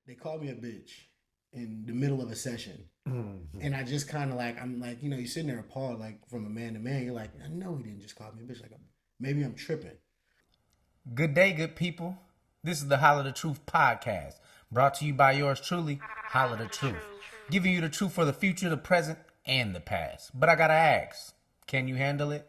they called me a bitch in the middle of a session. Mm-hmm. And I just kind of like, I'm like, you're sitting there appalled, like from a man to man. You're like, I know he didn't just call me a bitch. Like, maybe I'm tripping. Good day, good people. This is the Holla the Truth podcast, brought to you by yours truly, Holla the Truth. Giving you the truth for the future, the present, and the past. But I gotta ask, can you handle it?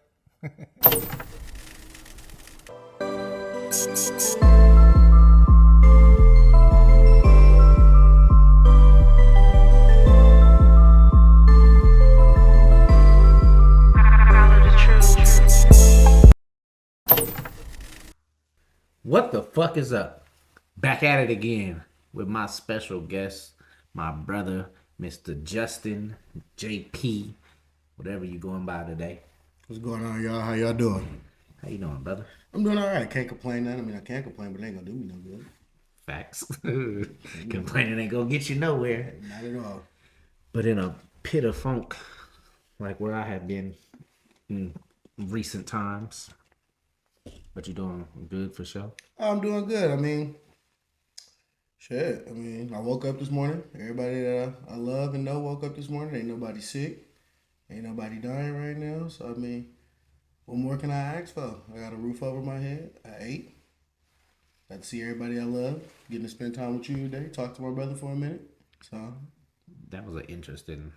What the fuck is up? Back at it again with my special guest, my brother, Mr. Justin JP, whatever you going by today. What's going on, y'all? How y'all doing? How you doing, brother? I'm doing all right. Can't complain. I mean, I can't complain, but it ain't gonna do me no good. Facts. Complaining ain't gonna get you nowhere. Not at all. But in a pit of funk, like where I have been in recent times. But you doing good for sure? I'm doing good. I mean, shit. I mean, I woke up this morning. Everybody that I love and know woke up this morning. Ain't nobody sick. Ain't nobody dying right now. So, I mean, what more can I ask for? I got a roof over my head. I ate. Got to see everybody I love. Getting to spend time with you today. Talk to my brother for a minute. So, that was an interesting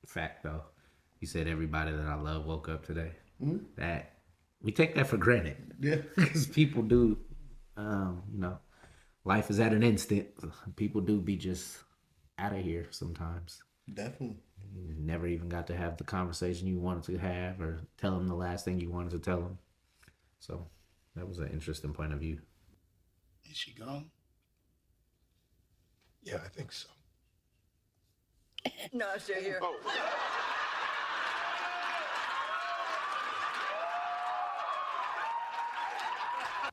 fact, though. You said everybody that I love woke up today. Mm-hmm. That we take that for granted. Yeah, because people do. Life is at an instant. People do be just out of here sometimes. Definitely. You never even got to have the conversation you wanted to have, or tell them the last thing you wanted to tell them. So that was an interesting point of view. Is she gone? Yeah, I think so. No, I'm still here. Oh.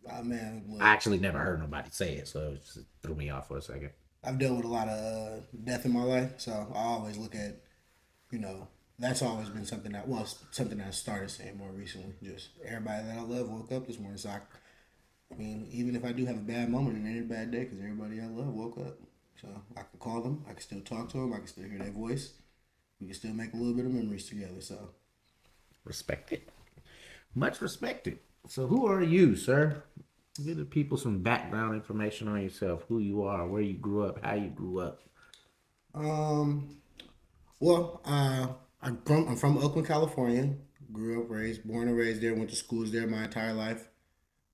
Oh, man, look, I actually never heard nobody say it, so it just threw me off for a second. I've dealt with a lot of death in my life, so I always look at, that's always been something something I started saying more recently. Just everybody that I love woke up this morning. So I mean, even if I do have a bad moment, it ain't a bad day because everybody I love woke up. So I can call them, I can still talk to them, I can still hear their voice. We can still make a little bit of memories together. So respected, much respected. So who are you, sir? Give the people some background information on yourself, who you are, where you grew up, how you grew up. Well, I'm from Oakland, California. Grew up, born and raised there. Went to schools there my entire life.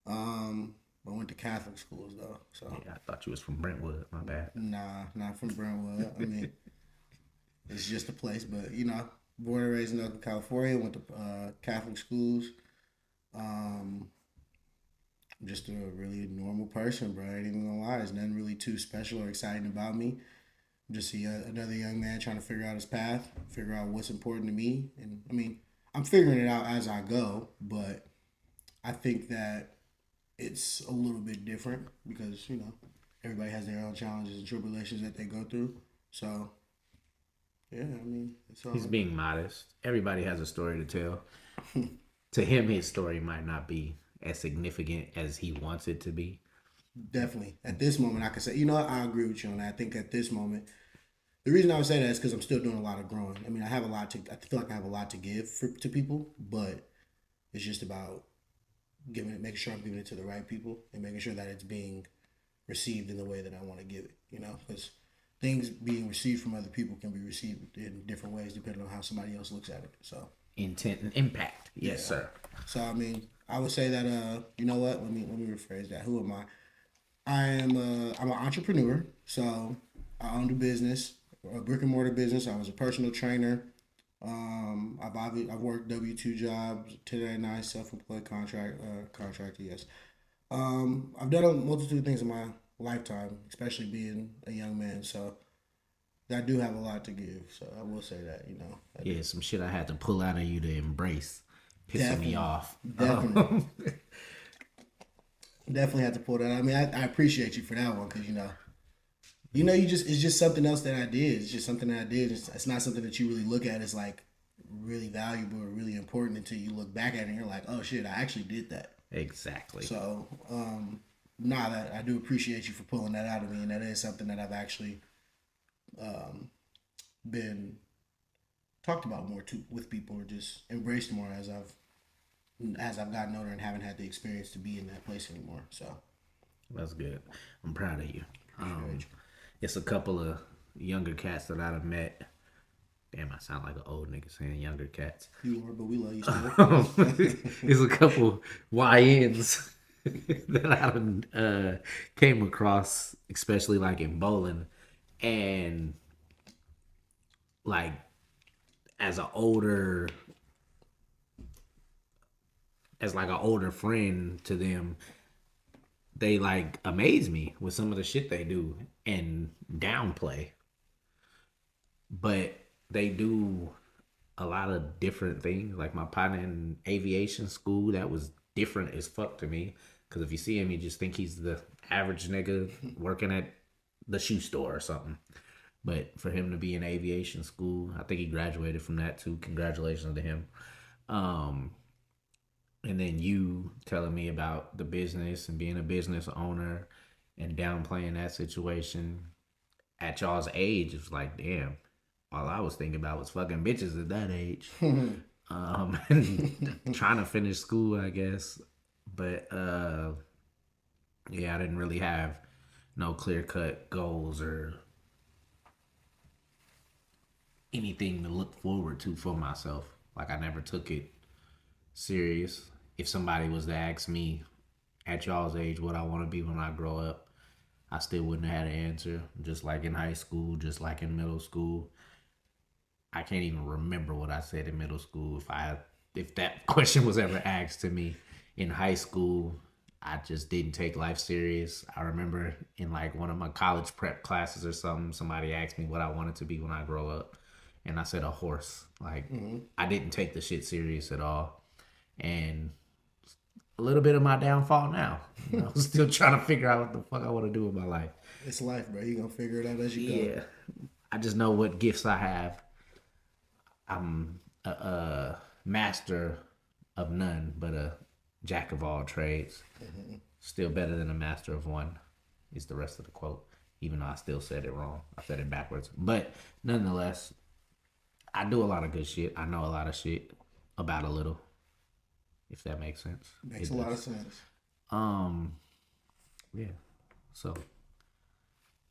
I went to Catholic schools though. So yeah, I thought you was from Brentwood. My bad. Nah, not from Brentwood. I mean, it's just a place, but born and raised in Oakland, California. Went to Catholic schools. I'm just a really normal person, bro. I ain't even gonna lie. There's nothing really too special or exciting about me. I'm just another young man trying to figure out his path, figure out what's important to me. And I mean, I'm figuring it out as I go, but I think that it's a little bit different because, everybody has their own challenges and tribulations that they go through. So, yeah, I mean, it's all... He's being modest. Everybody has a story to tell. To him, his story might not be as significant as he wants it to be. Definitely. At this moment, I can say, I agree with you on that. I think at this moment, the reason I would say that is because I'm still doing a lot of growing. I mean, I feel like I have a lot to give to people, but it's just about making sure I'm giving it to the right people and making sure that it's being received in the way that I want to give it, because things being received from other people can be received in different ways depending on how somebody else looks at it. So intent and impact. Yes, sir. So, I mean, I would say that, you know what? Let me rephrase that. Who am I? I'm an entrepreneur. So I owned a business, a brick and mortar business. I was a personal trainer. I've worked W-2 jobs, 1099, self-employed contractor. Yes. I've done a multitude of things in my lifetime, especially being a young man. So I do have a lot to give. So I will say that, Yeah, some shit I had to pull out of you to embrace, pissing me off. Definitely. Definitely had to pull that out. I mean, I appreciate you for that one because, it's just something else that I did. It's just something that I did. It's not something that you really look at as like really valuable or really important until you look back at it and you're like, oh shit, I actually did that. Exactly. So, nah, that I do appreciate you for pulling that out of me, and that is something that I've actually been talked about more too with people, or just embraced more as I've gotten older and haven't had the experience to be in that place anymore. So That's good. I'm proud of you. appreciate you. It's a couple of younger cats that I've met. Damn, I sound like an old nigga saying younger cats. You are, but we love you still. It's a couple YNs that I came across, especially like in bowling, and like as an older, as like an older friend to them, they like amaze me with some of the shit they do and downplay, but they do a lot of different things. Like my partner in aviation school, that was different as fuck to me. Because if you see him, you just think he's the average nigga working at the shoe store or something. But for him to be in aviation school, I think he graduated from that too. Congratulations to him. Um, and then you telling me about the business and being a business owner and downplaying that situation at y'all's age, it's like, damn, all I was thinking about was fucking bitches at that age. And trying to finish school, I guess. But yeah, I didn't really have no clear cut goals or anything to look forward to for myself. Like I never took it serious. If somebody was to ask me at y'all's age what I want to be when I grow up, I still wouldn't have had an answer. Just like in high school, just like in middle school. I can't even remember what I said in middle school. If that question was ever asked to me in high school, I just didn't take life serious. I remember in like one of my college prep classes or something, somebody asked me what I wanted to be when I grow up, and I said a horse. Like I didn't take the shit serious at all, and a little bit of my downfall now. I'm still trying to figure out what the fuck I want to do with my life. It's life, bro. You gonna figure it out as you go. Yeah, I just know what gifts I have. I'm a master of none, but a jack of all trades. Still better than a master of one, is the rest of the quote. Even though I still said it wrong. I said it backwards. But nonetheless, I do a lot of good shit. I know a lot of shit about a little, if that makes sense. Makes a lot of sense. Yeah. So,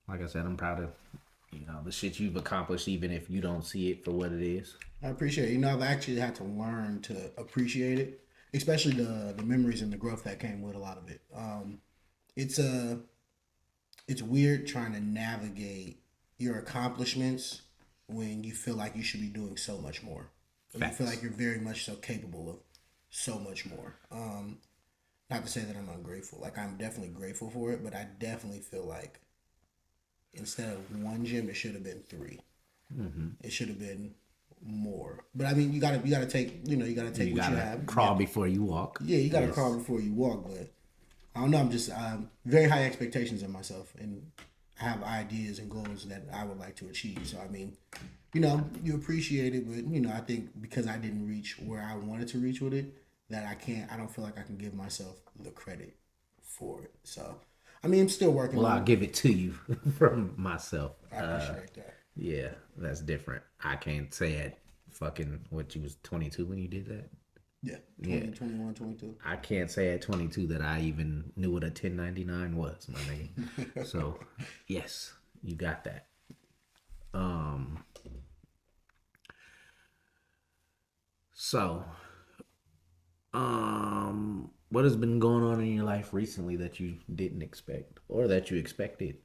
like I said, I'm proud of the shit you've accomplished, even if you don't see it for what it is. I appreciate it. I've actually had to learn to appreciate it, especially the memories and the growth that came with a lot of it. It's weird trying to navigate your accomplishments when you feel like you should be doing so much more. When you feel like you're very much so capable of so much more. Not to say that I'm ungrateful. Like, I'm definitely grateful for it, but I definitely feel like instead of one gym, it should have been 3. It should have been more. But I mean, you gotta take what you have. Crawl before you walk. Yeah, you gotta crawl before you walk. But I don't know. I'm just very high expectations of myself, and I have ideas and goals that I would like to achieve. So I mean, you appreciate it, but I think because I didn't reach where I wanted to reach with it, that I don't feel like I can give myself the credit for it. So I mean, I'm still working. Well, I'll give it to you from myself. I appreciate that. Yeah, that's different. I can't say at fucking what, you was 22 when you did that? Yeah, 20, 21, 22. I can't say at 22 that I even knew what a 1099 was, my nigga. So, yes, you got that. What has been going on in your life recently that you didn't expect or that you expected?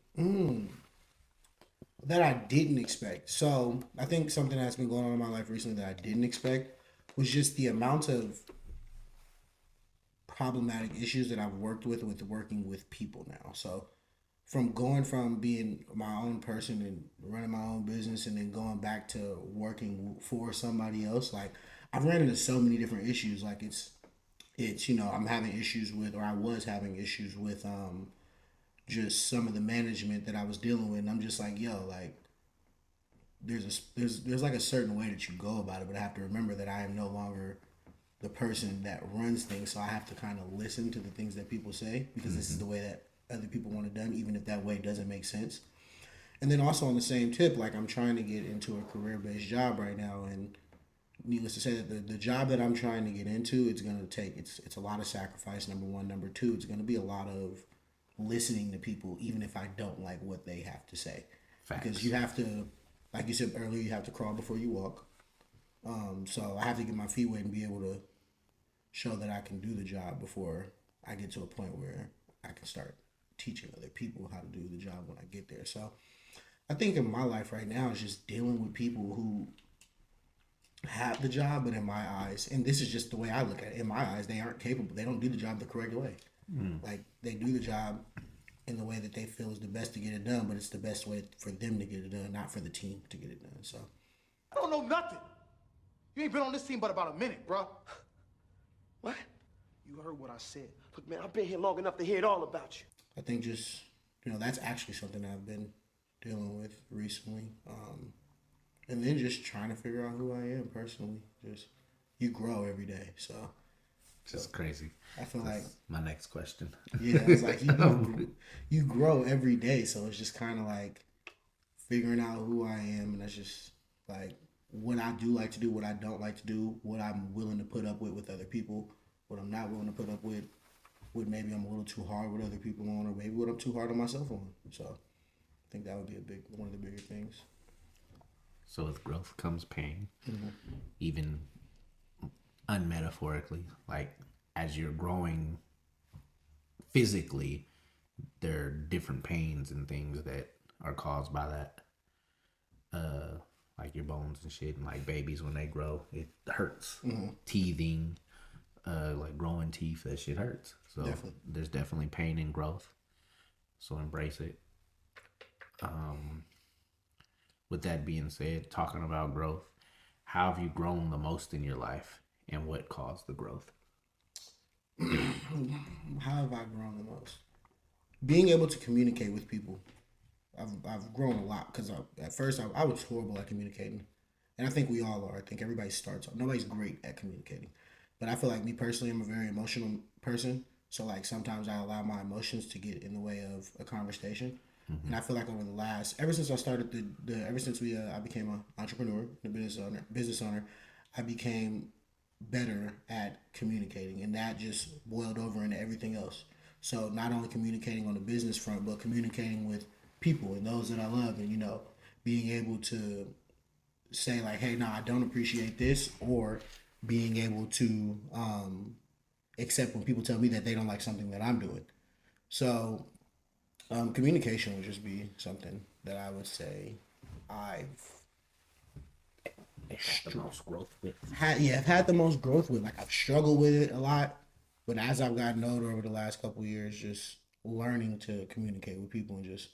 That I didn't expect. So I think something that's been going on in my life recently that I didn't expect was just the amount of problematic issues that I've worked with working with people now. So going from being my own person and running my own business and then going back to working for somebody else, like I've ran into so many different issues. Like it's I'm having issues with, or I was having issues with just some of the management that I was dealing with, and I'm just like, yo, like there's like a certain way that you go about it, but I have to remember that I am no longer the person that runs things, so I have to kind of listen to the things that people say because this is the way that other people want it done, even if that way doesn't make sense. And then also on the same tip, like I'm trying to get into a career-based job right now, and needless to say that the job that I'm trying to get into, it's gonna take it's a lot of sacrifice. Number one, number two, it's gonna be a lot of listening to people, even if I don't like what they have to say, because you have to, like you said earlier, you have to crawl before you walk. So I have to get my feet wet and be able to show that I can do the job before I get to a point where I can start teaching other people how to do the job when I get there. So I think in my life right now is just dealing with people who have the job, but in my eyes, and this is just the way I look at it, in my eyes, they aren't capable. They don't do the job the correct way. Like they do the job in the way that they feel is the best to get it done, but it's the best way for them to get it done, not for the team to get it done. So I don't know nothing. You ain't been on this team but about a minute, bro. What? You heard what I said. Look, man, I've been here long enough to hear it all about you. I think just, that's actually something I've been dealing with recently. And then just trying to figure out who I am personally. Just, you grow every day. So Just crazy. I feel That's like my next question. Yeah, it's like you grow every day, so it's just kind of like figuring out who I am, and that's just like what I do like to do, what I don't like to do, what I'm willing to put up with other people, what I'm not willing to put up with maybe I'm a little too hard with other people on, or maybe what I'm too hard on myself on. So I think that would be one of the bigger things. So with growth comes pain, even unmetaphorically, like as you're growing physically, there are different pains and things that are caused by that. Like your bones and shit, and like babies when they grow, it hurts. Teething, like growing teeth, that shit hurts. So there's definitely pain in growth. So embrace it. With that being said, talking about growth, how have you grown the most in your life, and what caused the growth? How have I grown the most? Being able to communicate with people. I've grown a lot because at first I was horrible at communicating, and I think we all are. I think everybody starts off. Nobody's great at communicating, but I feel like me personally, I'm a very emotional person. So like sometimes I allow my emotions to get in the way of a conversation. And I feel like over the last, ever since I started I became an entrepreneur, a business owner, I became better at communicating, and that just boiled over into everything else. So not only communicating on the business front, but communicating with people and those that I love, and being able to say like, hey, no, I don't appreciate this, or being able to accept when people tell me that they don't like something that I'm doing. So communication would just be something that I would say I've The most growth with. I've had the most growth with. Like I've struggled with it a lot, but as I've gotten older over the last couple of years, just learning to communicate with people and just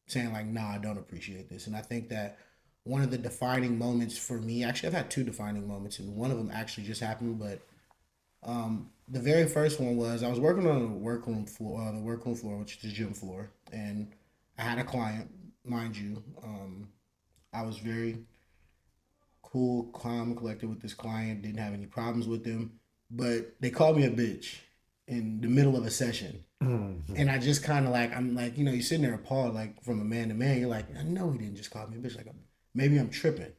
saying like, nah, I don't appreciate this. And I think that one of the defining moments for me, actually I've had two defining moments, and one of them actually just happened, but the very first one was I was working on the workroom floor, which is the gym floor, and I had a client, mind you. I was very cool, calm, collected with this client, didn't have any problems with them, but they called me a bitch in the middle of a session. And I just kind of like, I'm like, you're sitting there appalled, like from a man to man, you're like, I know he didn't just call me a bitch, like maybe I'm tripping.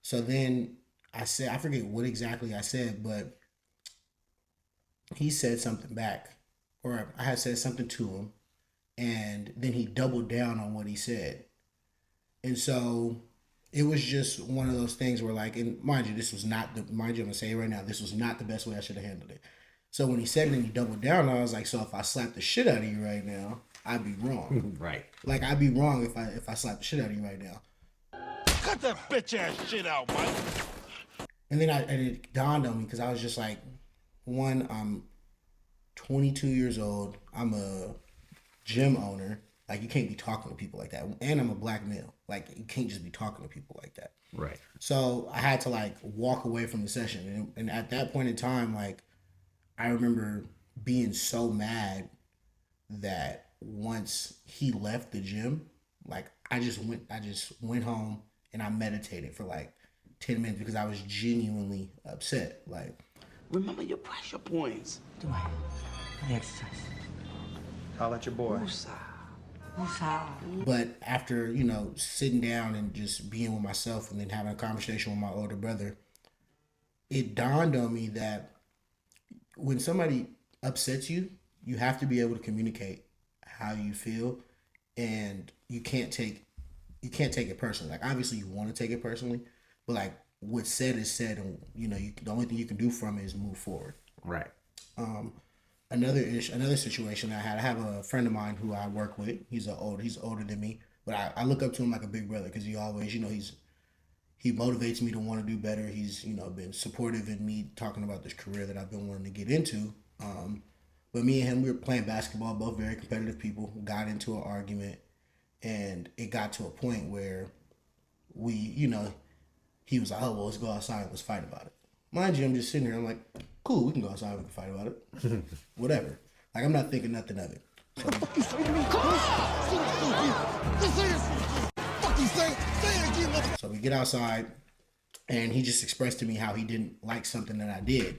So then I forget what exactly I said, but he said something back, or I had said something to him, and then he doubled down on what he said. And so it was just one of those things where like, and mind you, I'm going to say it right now, this was not the best way I should have handled it. So when he said it and he doubled down, I was like, so if I slap the shit out of you right now, I'd be wrong. Right. Like I'd be wrong if I slap the shit out of you right now. Cut that bitch ass shit out, Mike. And then it dawned on me because I was just like, one, I'm 22 years old. I'm a gym owner. Like, you can't be talking to people like that. And I'm a black male. Like, you can't just be talking to people like that. Right. So I had to, like, walk away from the session. And at that point in time, like, I remember being so mad that once he left the gym, like, I just went home and I meditated for, like, 10 minutes because I was genuinely upset. Like, Remember your pressure points. Do I exercise? Holla at your boy. But after, you know, sitting down and just being with myself and then having a conversation with my older brother, it dawned on me that when somebody upsets you, you have to be able to communicate how you feel, and you can't take it personally. Like, obviously you want to take it personally, but like, what's said is said, and you know, the only thing you can do from it is move forward. Right. Another situation I have a friend of mine who I work with. He's older than me, but I look up to him like a big brother because he always, you know, he motivates me to want to do better. He's, you know, been supportive in me talking about this career that I've been wanting to get into. But me and him, we were playing basketball, both very competitive people. Got into an argument, and it got to a point where we, you know, he was like, "Oh well, let's go outside and let's fight about it." Mind you, I'm just sitting here. I'm like, "Cool, we can go outside. We can fight about it. Whatever." Like, I'm not thinking nothing of it. So we get outside, and he just expressed to me how he didn't like something that I did.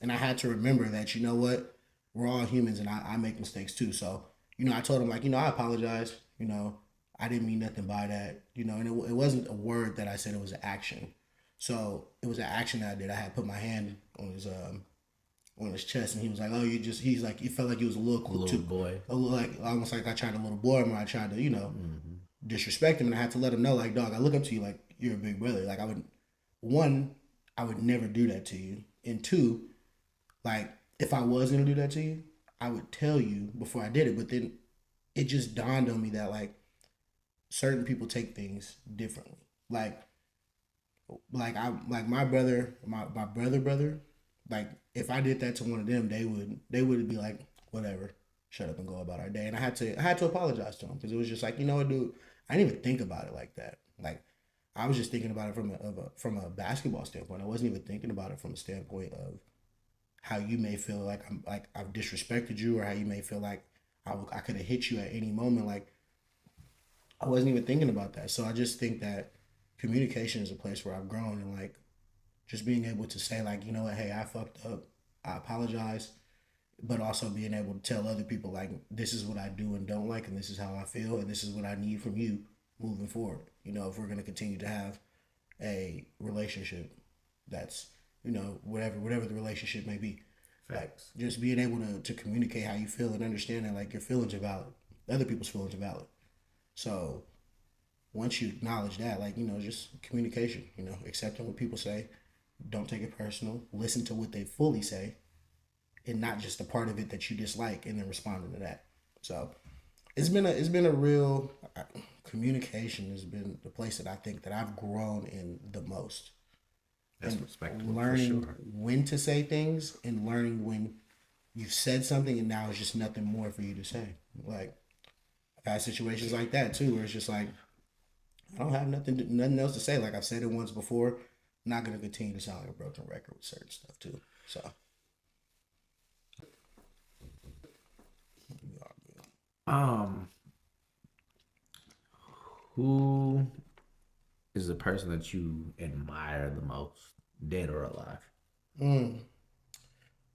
And I had to remember that, you know what, we're all humans, and I make mistakes too. So, you know, I told him, like, you know, I apologize. You know, I didn't mean nothing by that. You know, and it wasn't a word that I said, it was an action. So it was an action that I did. I had put my hand on his chest, and he was like, "Oh, he's like, he felt like he was a little boy. like almost like I tried to little boy him, or I tried to, you know, disrespect him." And I had to let him know, like, "Dog, I look up to you like you're a big brother. Like, I would never do that to you. And two, like, if I was gonna do that to you, I would tell you before I did it." But then it just dawned on me that, like, certain people take things differently. Like my brother, my brother, like, if I did that to one of them, they would be like, "Whatever, shut up and go about our day." And I had to apologize to him, because it was just like, you know what, dude, I didn't even think about it like that. Like, I was just thinking about it from a basketball standpoint. I wasn't even thinking about it from a standpoint of how you may feel like I've disrespected you, or how you may feel like I could have hit you at any moment. Like, I wasn't even thinking about that. So I just think that communication is a place where I've grown, and like, just being able to say, like, you know what, hey, I fucked up, I apologize, but also being able to tell other people, like, this is what I do and don't like, and this is how I feel, and this is what I need from you moving forward. You know, if we're going to continue to have a relationship that's, you know, whatever the relationship may be. Facts. Like, just being able to communicate how you feel and understand that, like, your feelings are valid, other people's feelings are valid. So once you acknowledge that, like, you know, just communication, you know, accepting what people say, don't take it personal, listen to what they fully say, and not just the part of it that you dislike, and then responding to that. So it's been a real communication has been the place that I think that I've grown in the most. That's and respectable. Learning for sure. when to say things, and learning when you've said something and now it's just nothing more for you to say. Like, I've had situations like that too, where it's just like, I don't have nothing else to say. Like, I've said it once before. I'm not gonna continue to sound like a broken record with certain stuff too. So Who is the person that you admire the most, dead or alive?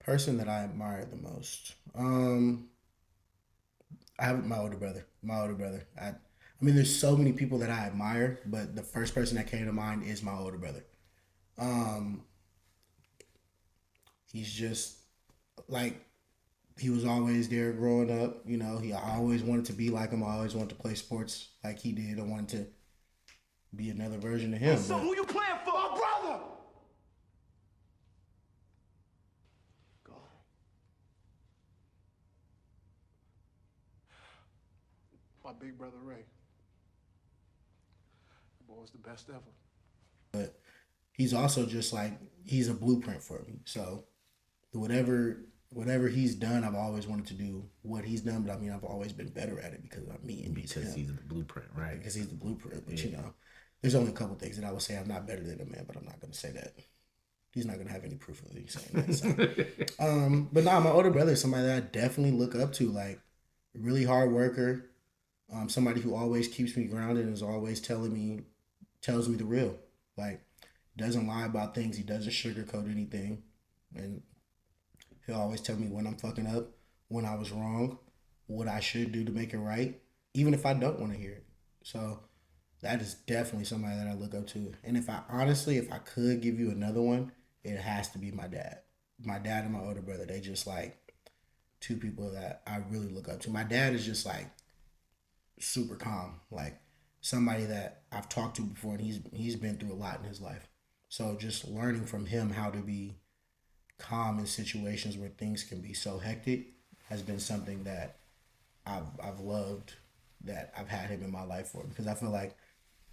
person that I admire the most. I have my older brother. I mean, there's so many people that I admire, but the first person that came to mind is my older brother. He's just like, he was always there growing up. You know, I always wanted to be like him. I always wanted to play sports like he did. I wanted to be another version of him. So who you playing for? My brother! Go. My big brother Ray. The boy's the best ever. But he's also just like, he's a blueprint for me. So whatever he's done, I've always wanted to do what he's done. But I mean, I've always been better at it because I'm me and Because him. he's the blueprint, right? Because he's the blueprint. But you know, there's only a couple things that I would say I'm not better than him, man. But I'm not going to say that. He's not going to have any proof of me saying that. So. But nah, my older brother is somebody that I definitely look up to. Like, really hard worker. Somebody who always keeps me grounded and is always tells me the real. Like, doesn't lie about things. He doesn't sugarcoat anything. And he'll always tell me when I'm fucking up, when I was wrong, what I should do to make it right, even if I don't want to hear it. So that is definitely somebody that I look up to. And if I could give you another one, it has to be my dad. My dad and my older brother, they just like two people that I really look up to. My dad is just like super calm, like somebody that I've talked to before, and he's been through a lot in his life. So just learning from him how to be calm in situations where things can be so hectic has been something that I've loved, that I've had him in my life for, because I feel like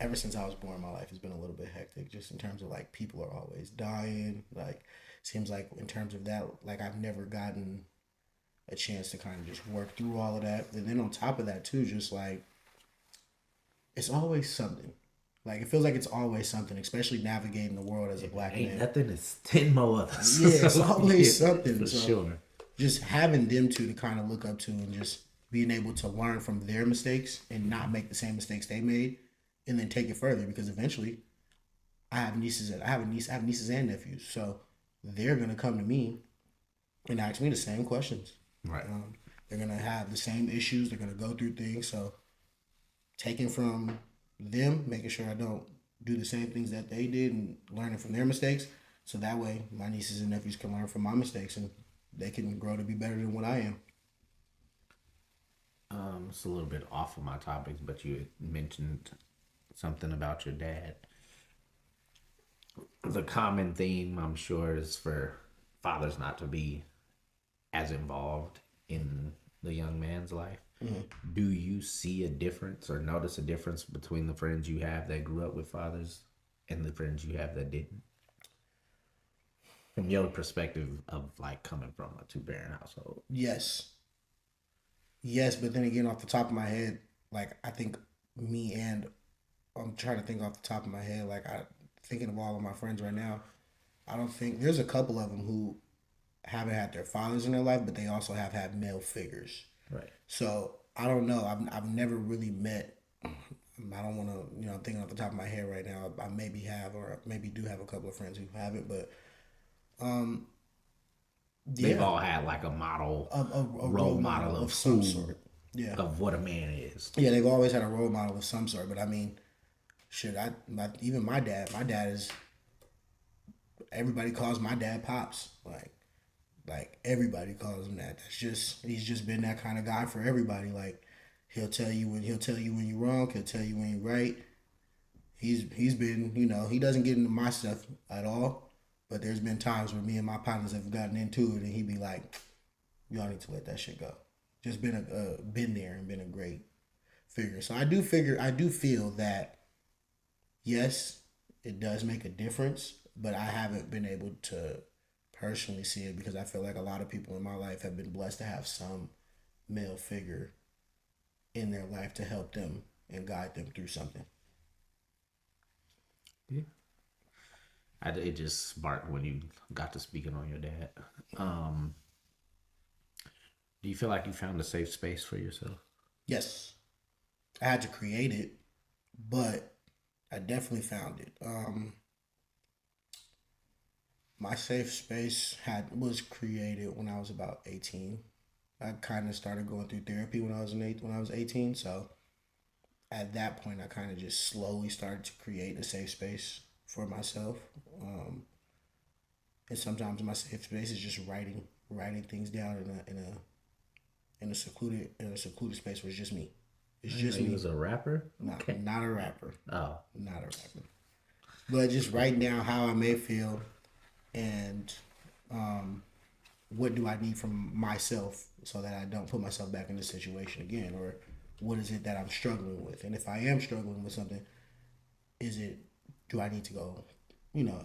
ever since I was born, my life has been a little bit hectic, just in terms of like people are always dying. Like seems like in terms of that, like I've never gotten a chance to kind of just work through all of that. And then on top of that too, just like it's always something. Like it feels like it's always something, especially navigating the world as a black Ain't man. nothing. It's 10 more others. Yeah, it's always something. For So sure. just having them two to kind of look up to, and just being able to learn from their mistakes and not make the same mistakes they made, and then take it further, because eventually I have nieces and nephews, so they're gonna come to me and ask me the same questions. Right. They're gonna have the same issues. They're gonna go through things. So taking from them, making sure I don't do the same things that they did, and learning from their mistakes, so that way my nieces and nephews can learn from my mistakes, and they can grow to be better than what I am. It's a little bit off of my topics, but you had mentioned something about your dad. The common theme, I'm sure, is for fathers not to be as involved in the young man's life. Mm-hmm. Do you see a difference or notice a difference between the friends you have that grew up with fathers and the friends you have that didn't? From your perspective of like coming from a 2-parent household. Yes, but then again, off the top of my head, like I think I'm trying to think off the top of my head, like thinking of all of my friends right now, I don't think there's a couple of them who haven't had their fathers in their life, but they also have had male figures. Right. So I don't know. I've never really met. I don't want to. I'm thinking off the top of my head right now. I maybe have, or maybe do have a couple of friends who haven't, but they've all had like a model, a role model of some sort. Yeah. Of what a man is. Yeah, they've always had a role model of some sort. But I mean, shit. Even my dad. My dad is. Everybody calls my dad Pops. Like everybody calls him that. He's just been that kind of guy for everybody. Like he'll tell you when you're wrong. He'll tell you when you're right. He's been, he doesn't get into my stuff at all. But there's been times where me and my partners have gotten into it, and he'd be like, "Y'all need to let that shit go." Just been there and been a great figure. So I do feel that yes, it does make a difference, but I haven't been able to personally see it, because I feel like a lot of people in my life have been blessed to have some male figure in their life to help them and guide them through something. Yeah. It just sparked when you got to speaking on your dad. Do you feel like you found a safe space for yourself? Yes. I had to create it, but I definitely found it. My safe space was created when I was about 18. I kind of started going through therapy when I was 18. So at that point, I kind of just slowly started to create a safe space for myself. And sometimes my safe space is just writing things down in a secluded space where it's just me. It's just me. You was a rapper? Not a rapper. Oh, not a rapper. But just writing down how I may feel, and what do I need from myself so that I don't put myself back in this situation again, or what is it that I'm struggling with, and if I am struggling with something, do I need to go,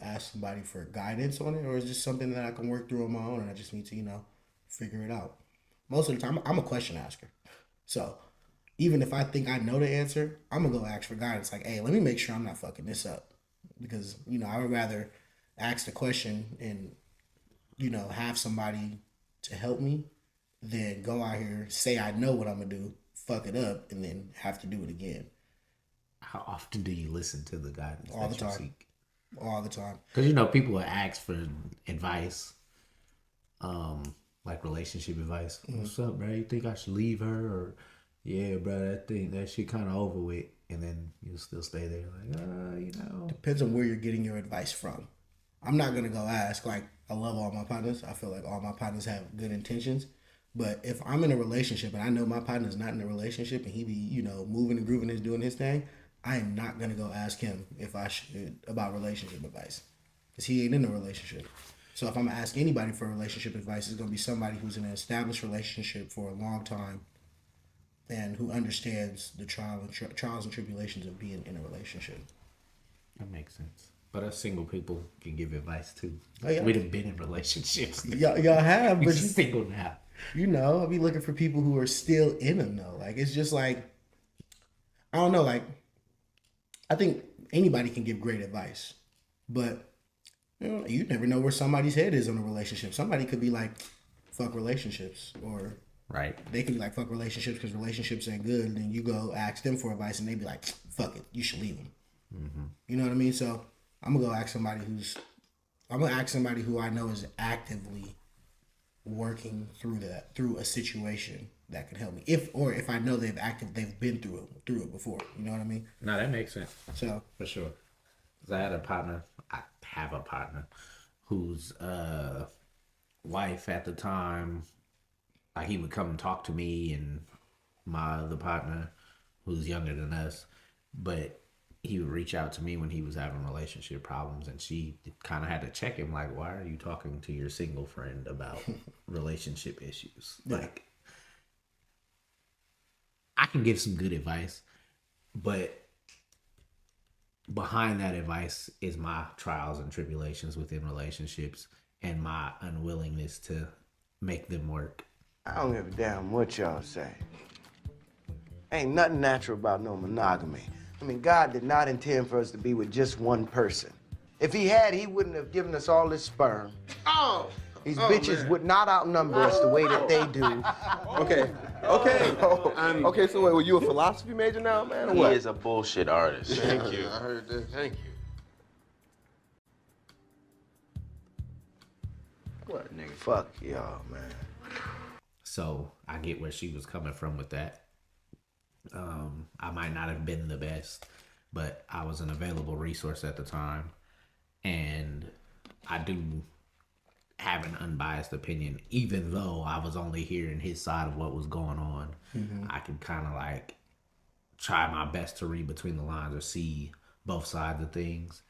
ask somebody for guidance on it, or is this something that I can work through on my own, and I just need to, figure it out. Most of the time, I'm a question asker. So even if I think I know the answer, I'm going to go ask for guidance. Like, hey, let me make sure I'm not fucking this up. Because, I would rather ask the question and, have somebody to help me than go out here, say I know what I'm going to do, fuck it up, and then have to do it again. How often do you listen to the guidance All that the time. you seek? All the time. Because, people will ask for advice. like relationship advice. What's up, bro? You think I should leave her? Or, yeah, bro, that shit kind of over with. And then you'll still stay there like, Depends on where you're getting your advice from. I'm not going to go ask, like, I love all my partners. I feel like all my partners have good intentions. But if I'm in a relationship and I know my partner's not in a relationship and he be, moving and grooving and doing his thing, I am not going to go ask him if I should about relationship advice. Because he ain't in a relationship. So if I'm going to ask anybody for relationship advice, it's going to be somebody who's in an established relationship for a long time and who understands the trials and tribulations of being in a relationship. That makes sense. But us single people can give advice too. Oh, yeah. We done been in relationships. Y'all have, We but just single now. I be looking for people who are still in them though. Like it's just like, I don't know. Like I think anybody can give great advice, but you never know where somebody's head is on a relationship. Somebody could be like, "Fuck relationships," or Right. they could be like, "Fuck relationships" because relationships ain't good. And then you go ask them for advice, and they be like, "Fuck it, you should leave them." Mm-hmm. You know what I mean? So I'm gonna go ask somebody who I know is actively working through a situation that can help me. If I know they've been through it before. You know what I mean? No, that makes sense. So For sure. 'Cause I have a partner whose wife at the time, like he would come and talk to me and my other partner who's younger than us, but he would reach out to me when he was having relationship problems, and she kind of had to check him like, why are you talking to your single friend about relationship issues? Yeah. Like, I can give some good advice, but behind that advice is my trials and tribulations within relationships and my unwillingness to make them work. I don't give a damn what y'all say. Ain't nothing natural about no monogamy. I mean, God did not intend for us to be with just one person. If he had, he wouldn't have given us all this sperm. These bitches would not outnumber us the way that they do. Okay. Okay, so wait, were you a philosophy major now, man, or He what? is a bullshit artist. Thank you. I heard that. Thank you. What, nigga? Fuck y'all, man. So I get where she was coming from with that. I might not have been the best, but I was an available resource at the time. And I do have an unbiased opinion, even though I was only hearing his side of what was going on. Mm-hmm. I could kind of like try my best to read between the lines or see both sides of things.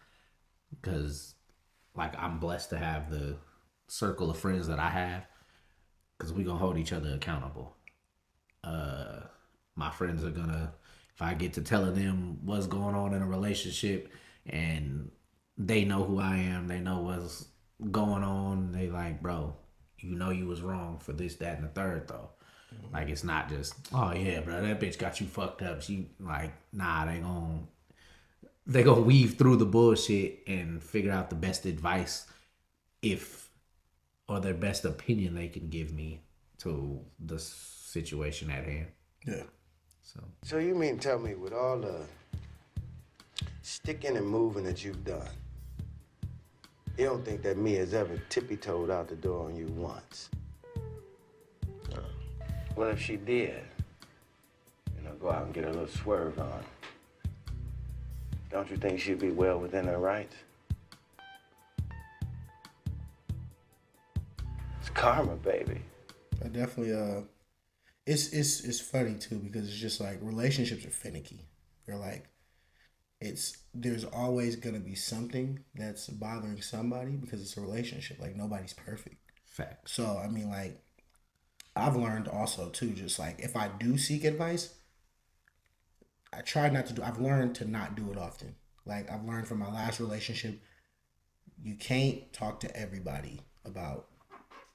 Because like I'm blessed to have the circle of friends that I have, because we're going to hold each other accountable. My friends are gonna, if I get to telling them what's going on in a relationship and they know who I am, they know what's going on, they like, bro, you know you was wrong for this, that, and the third though. Mm-hmm. Like it's not just, oh yeah, bro, that bitch got you fucked up. She like, nah, they gonna weave through the bullshit and figure out the best advice or their best opinion they can give me to the situation at hand. yeah. So you mean tell me, with all the sticking and moving that you've done, you don't think that Mia's ever tippy-toed out the door on you once? What if she did? Go out and get a little swerve on. Don't you think she'd be well within her rights? It's karma, baby. I definitely it's funny too, because it's just like relationships are finicky. They're like there's always gonna be something that's bothering somebody because it's a relationship. Like nobody's perfect. Fact. So I mean, like I've learned also too, just like if I do seek advice, I try not to do. I've learned to not do it often. Like I've learned from my last relationship, you can't talk to everybody about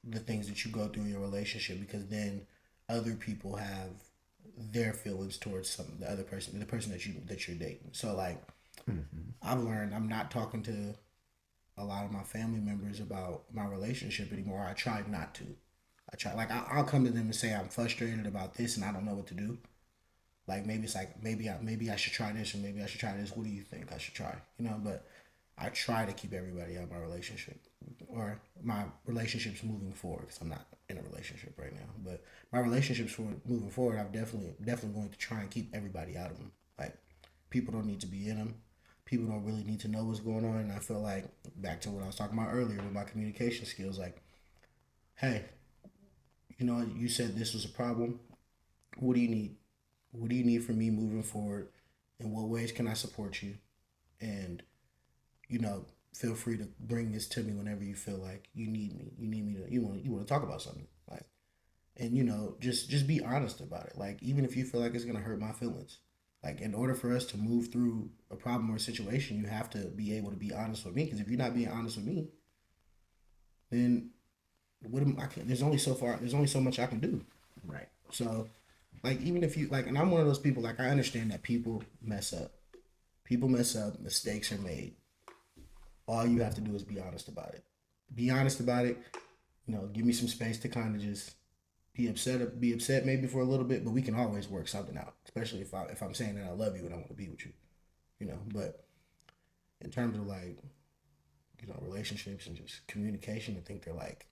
the things that you go through in your relationship, because then other people have their feelings towards the other person, the person that you're dating. So like, I've learned I'm not talking to a lot of my family members about my relationship anymore. I try not to. I'll come to them and say I'm frustrated about this and I don't know what to do. Like maybe it's like maybe I should try this, or maybe I should try this. What do you think I should try? But I try to keep everybody out of my relationship or my relationships moving forward, because I'm not in a relationship right now. But my relationships for moving forward, I'm definitely going to try and keep everybody out of them. Like, people don't need to be in them. People don't really need to know what's going on. And I feel like, back to what I was talking about earlier with my communication skills, like, hey, you know, you said this was a problem. What do you need? What do you need from me moving forward? In what ways can I support you? And, you know, feel free to bring this to me whenever you feel like you need me. You need me to, you want to talk about something. Like, and, you know, just be honest about it. Like, even if you feel like it's going to hurt my feelings. Like, in order for us to move through a problem or a situation, you have to be able to be honest with me. Because if you're not being honest with me, then there's only so much I can do. Right. So, like, even if you, like, and I'm one of those people, like, I understand that people mess up. People mess up. Mistakes are made. All you have to do is be honest about it. Be honest about it. You know, give me some space to kind of just be upset maybe for a little bit, but we can always work something out. Especially if I'm saying that I love you and I want to be with you, you know. But in terms of, like, you know, relationships and just communication, I think they're like,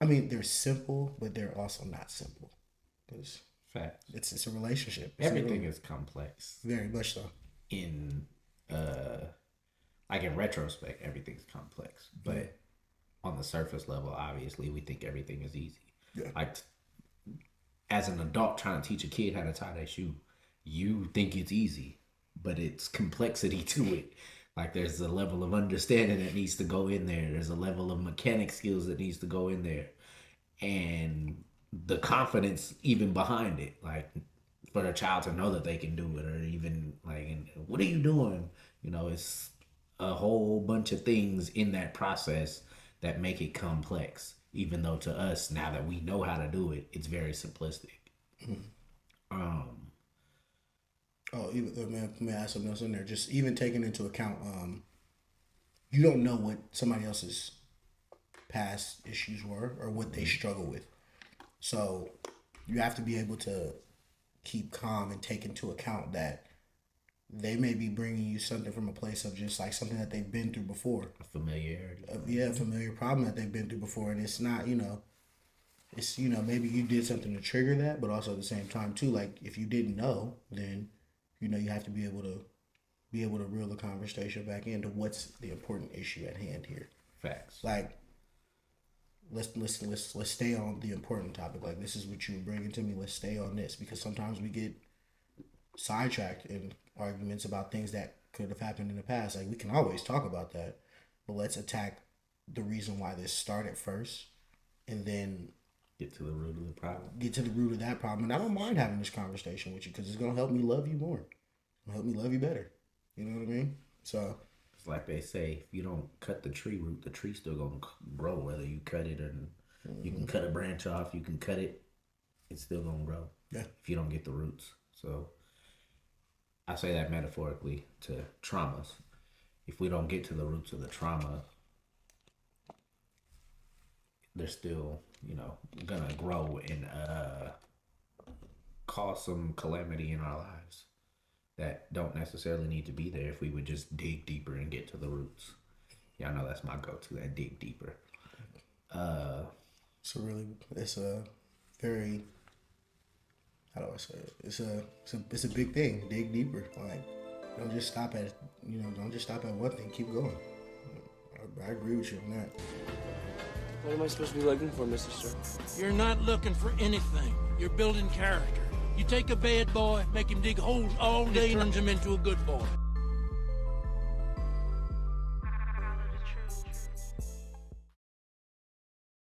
I mean, they're simple, but they're also not simple. Because Fact. It's a relationship. Everything is complex. Very much so. In like, in retrospect, everything's complex. But on the surface level, obviously, we think everything is easy. Yeah. Like, as an adult trying to teach a kid how to tie their shoe, you think it's easy, but it's complexity to it. Like, there's a level of understanding that needs to go in there. There's a level of mechanic skills that needs to go in there. And the confidence even behind it. Like, for a child to know that they can do it, or even, like, what are you doing? You know, it's a whole bunch of things in that process that make it complex. Even though to us, now that we know how to do it, it's very simplistic. Even, man, let me add something else in there. Just even taking into account, you don't know what somebody else's past issues were or what they struggle with. So you have to be able to keep calm and take into account that they may be bringing you something from a place of just like something that they've been through before. A familiarity. A familiar problem that they've been through before. And it's not, you know, it's, you know, maybe you did something to trigger that, but also at the same time too, like, if you didn't know, then, you know, you have to be able to reel the conversation back into what's the important issue at hand here. Facts. Like, let's stay on the important topic. Like, this is what you were bringing to me. Let's stay on this, because sometimes we get sidetracked in arguments about things that could have happened in the past. Like, we can always talk about that, but let's attack the reason why this started first, and then get to the root of the problem. Get to the root of that problem. And I don't mind having this conversation with you, because it's gonna help me love you more. It'll help me love you better. You know what I mean? So it's like they say, if you don't cut the tree root, the tree's still gonna grow. Whether you cut it or you can cut a branch off, you can cut it, it's still gonna grow. Yeah. If you don't get the roots. So I say that metaphorically to traumas. If we don't get to the roots of the trauma, they're still, you know, gonna grow and cause some calamity in our lives that don't necessarily need to be there if we would just dig deeper and get to the roots. Y'all know that's my go-to, that dig deeper. It's a very, how do I say it? It's a big thing. Dig deeper. Like, don't just stop at one thing. Keep going. I agree with you on that. What am I supposed to be looking for, Mr. Sir? You're not looking for anything. You're building character. You take a bad boy, make him dig holes all day, turns him into a good boy.